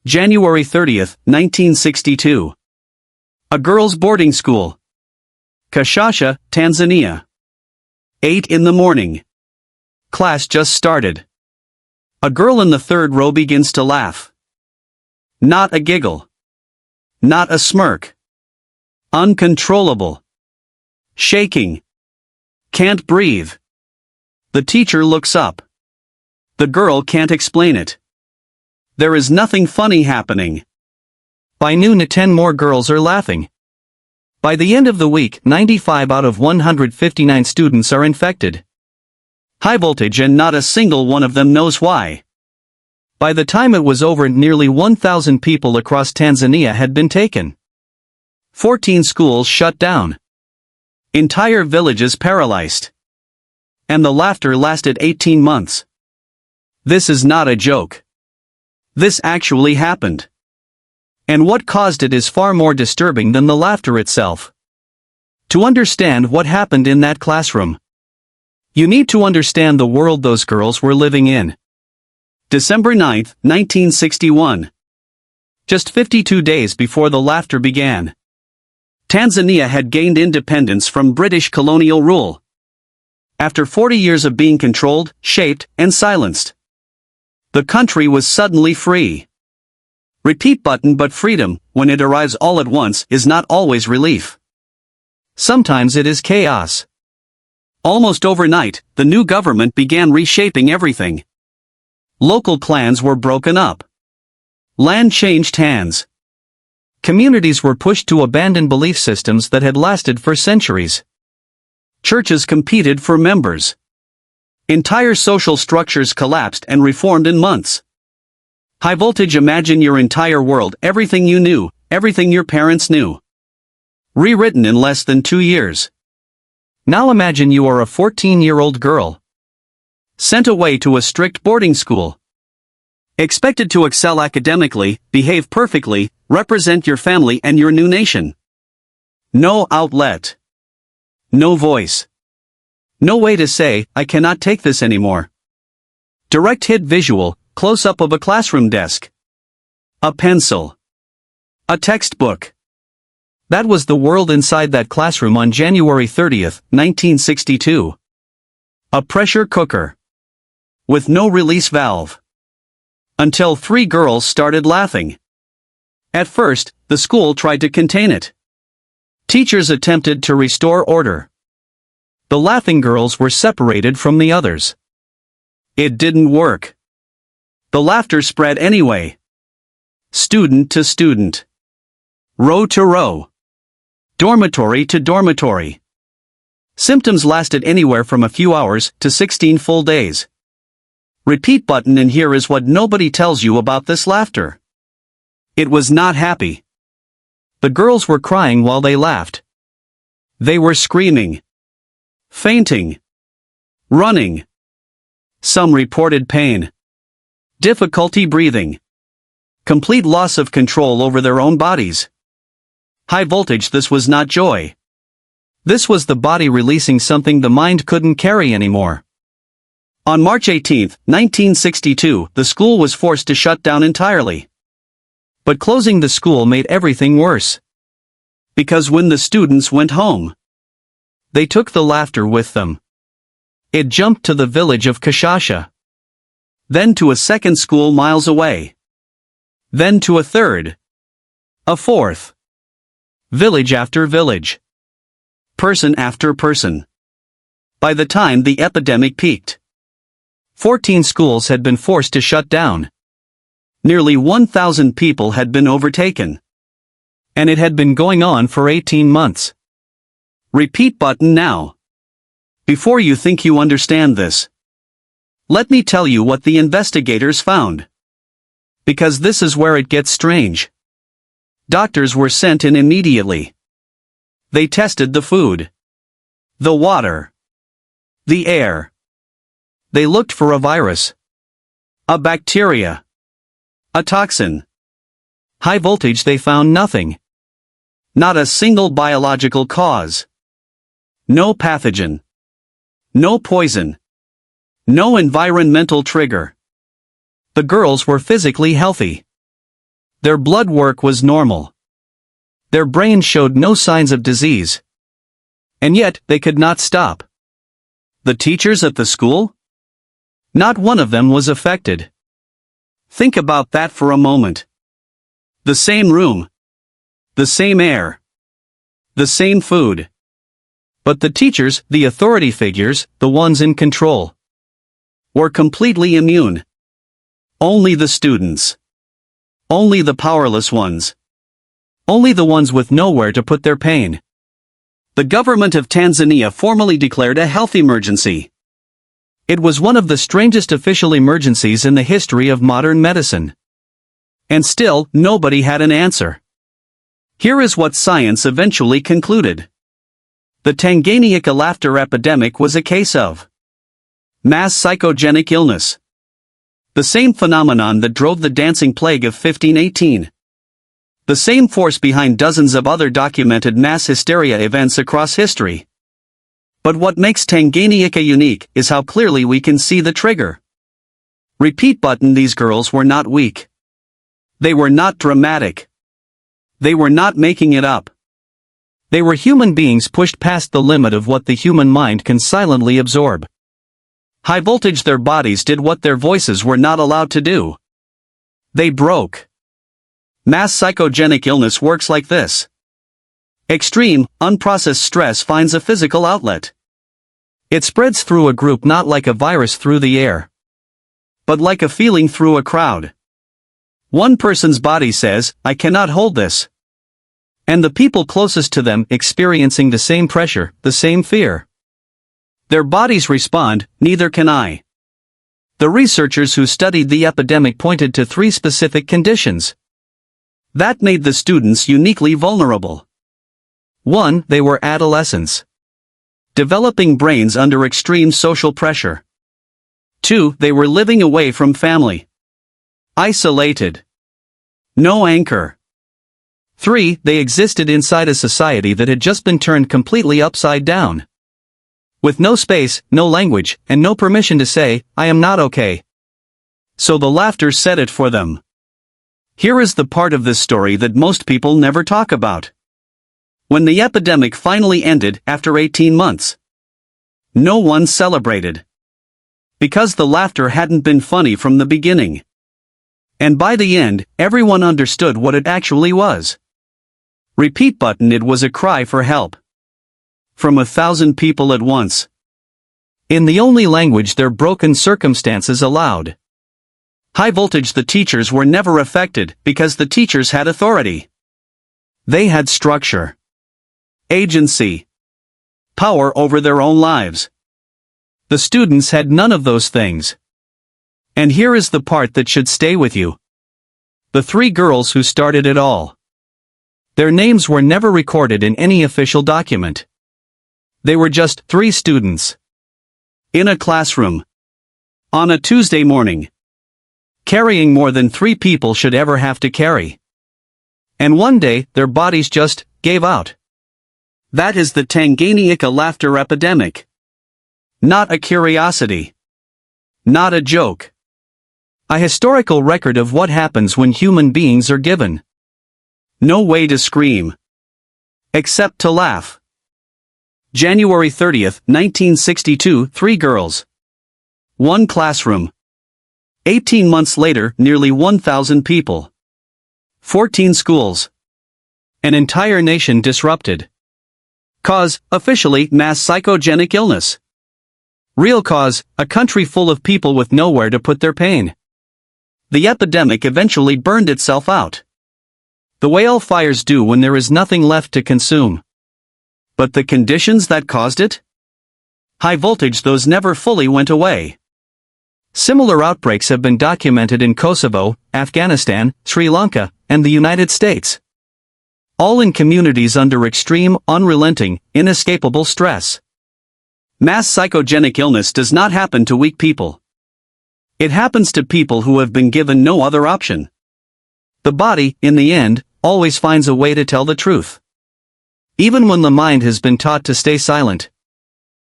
January 30th, 1962. A girls' boarding school. Kashasha, Tanzania. 8 in the morning. Class just started. A girl in the third row begins to laugh. Not a giggle. Not a smirk. Uncontrollable. Shaking. Can't breathe. The teacher looks up. The girl can't explain it. There is nothing funny happening. By noon, 10 more girls are laughing. By the end of the week, 95 out of 159 students are infected. High voltage, and not a single one of them knows why. By the time it was over, nearly 1,000 people across Tanzania had been taken. 14 schools shut down. Entire villages paralyzed. And the laughter lasted 18 months. This is not a joke. This actually happened. And what caused it is far more disturbing than the laughter itself. To understand what happened in that classroom, you need to understand the world those girls were living in. December 9, 1961. Just 52 days before the laughter began. Tanzania had gained independence from British colonial rule. After 40 years of being controlled, shaped, and silenced, the country was suddenly free. Repeat button. But freedom, when it arrives all at once, is not always relief. Sometimes it is chaos. Almost overnight, the new government began reshaping everything. Local clans were broken up. Land changed hands. Communities were pushed to abandon belief systems that had lasted for centuries. Churches competed for members. Entire social structures collapsed and reformed in months. High voltage. Imagine your entire world, everything you knew, everything your parents knew, rewritten in less than 2 years. Now imagine you are a 14-year-old girl, sent away to a strict boarding school, expected to excel academically, behave perfectly, represent your family and your new nation. No outlet. No voice. No way to say, I cannot take this anymore. Direct hit visual, close-up of a classroom desk. A pencil. A textbook. That was the world inside that classroom on January 30th, 1962. A pressure cooker. With no release valve. Until 3 girls started laughing. At first, the school tried to contain it. Teachers attempted to restore order. The laughing girls were separated from the others. It didn't work. The laughter spread anyway. Student to student. Row to row. Dormitory to dormitory. Symptoms lasted anywhere from a few hours to 16 full days. Repeat button. And here is what nobody tells you about this laughter. It was not happy. The girls were crying while they laughed. They were screaming. Fainting. Running. Some reported pain. Difficulty breathing. Complete loss of control over their own bodies. High voltage. This was not joy. This was the body releasing something the mind couldn't carry anymore. On March 18, 1962, the school was forced to shut down entirely. But closing the school made everything worse. Because when the students went home, they took the laughter with them. It jumped to the village of Kashasha. Then to a second school miles away. Then to a third. A fourth. Village after village. Person after person. By the time the epidemic peaked, 14 schools had been forced to shut down. Nearly 1,000 people had been overtaken. And it had been going on for 18 months. Repeat button now. Before you think you understand this, let me tell you what the investigators found. Because this is where it gets strange. Doctors were sent in immediately. They tested the food, the water, the air. They looked for a virus, a bacteria, a toxin. High voltage. They found nothing. Not a single biological cause. No pathogen. No poison. No environmental trigger. The girls were physically healthy. Their blood work was normal. Their brains showed no signs of disease. And yet, they could not stop. The teachers at the school? Not one of them was affected. Think about that for a moment. The same room. The same air. The same food. But the teachers, the authority figures, the ones in control, were completely immune. Only the students. Only the powerless ones. Only the ones with nowhere to put their pain. The government of Tanzania formally declared a health emergency. It was one of the strangest official emergencies in the history of modern medicine. And still, nobody had an answer. Here is what science eventually concluded. The Tanganyika Laughter Epidemic was a case of mass psychogenic illness. The same phenomenon that drove the dancing plague of 1518. The same force behind dozens of other documented mass hysteria events across history. But what makes Tanganyika unique is how clearly we can see the trigger. Repeat button. These girls were not weak. They were not dramatic. They were not making it up. They were human beings pushed past the limit of what the human mind can silently absorb. High voltage. Their bodies did what their voices were not allowed to do. They broke. Mass psychogenic illness works like this. Extreme, unprocessed stress finds a physical outlet. It spreads through a group not like a virus through the air, but like a feeling through a crowd. One person's body says, "I cannot hold this." And the people closest to them experiencing the same pressure, the same fear. Their bodies respond, "Neither can I." The researchers who studied the epidemic pointed to 3 specific conditions that made the students uniquely vulnerable. 1. They were adolescents, developing brains under extreme social pressure. 2. They were living away from family, isolated, no anchor. 3. They existed inside a society that had just been turned completely upside down. With no space, no language, and no permission to say, "I am not okay." So the laughter said it for them. Here is the part of this story that most people never talk about. When the epidemic finally ended after 18 months, no one celebrated. Because the laughter hadn't been funny from the beginning. And by the end, everyone understood what it actually was. Repeat button. It was a cry for help. From 1,000 people at once. In the only language their broken circumstances allowed. High voltage. The teachers were never affected because the teachers had authority. They had structure, agency, power over their own lives. The students had none of those things. And here is the part that should stay with you. The 3 girls who started it all. Their names were never recorded in any official document. They were just 3 students. In a classroom. On a Tuesday morning. Carrying more than 3 people should ever have to carry. And one day, their bodies just gave out. That is the Tanganyika Laughter Epidemic. Not a curiosity. Not a joke. A historical record of what happens when human beings are given no way to scream, except to laugh. January 30th, 1962. 3 girls. 1 classroom. 18 months later, nearly 1,000 people. 14 schools. An entire nation disrupted. Cause, officially, mass psychogenic illness. Real cause, a country full of people with nowhere to put their pain. The epidemic eventually burned itself out. The way all fires do when there is nothing left to consume. But the conditions that caused it? High voltage. Those never fully went away. Similar outbreaks have been documented in Kosovo, Afghanistan, Sri Lanka, and the United States. All in communities under extreme, unrelenting, inescapable stress. Mass psychogenic illness does not happen to weak people. It happens to people who have been given no other option. The body, in the end, always finds a way to tell the truth. Even when the mind has been taught to stay silent.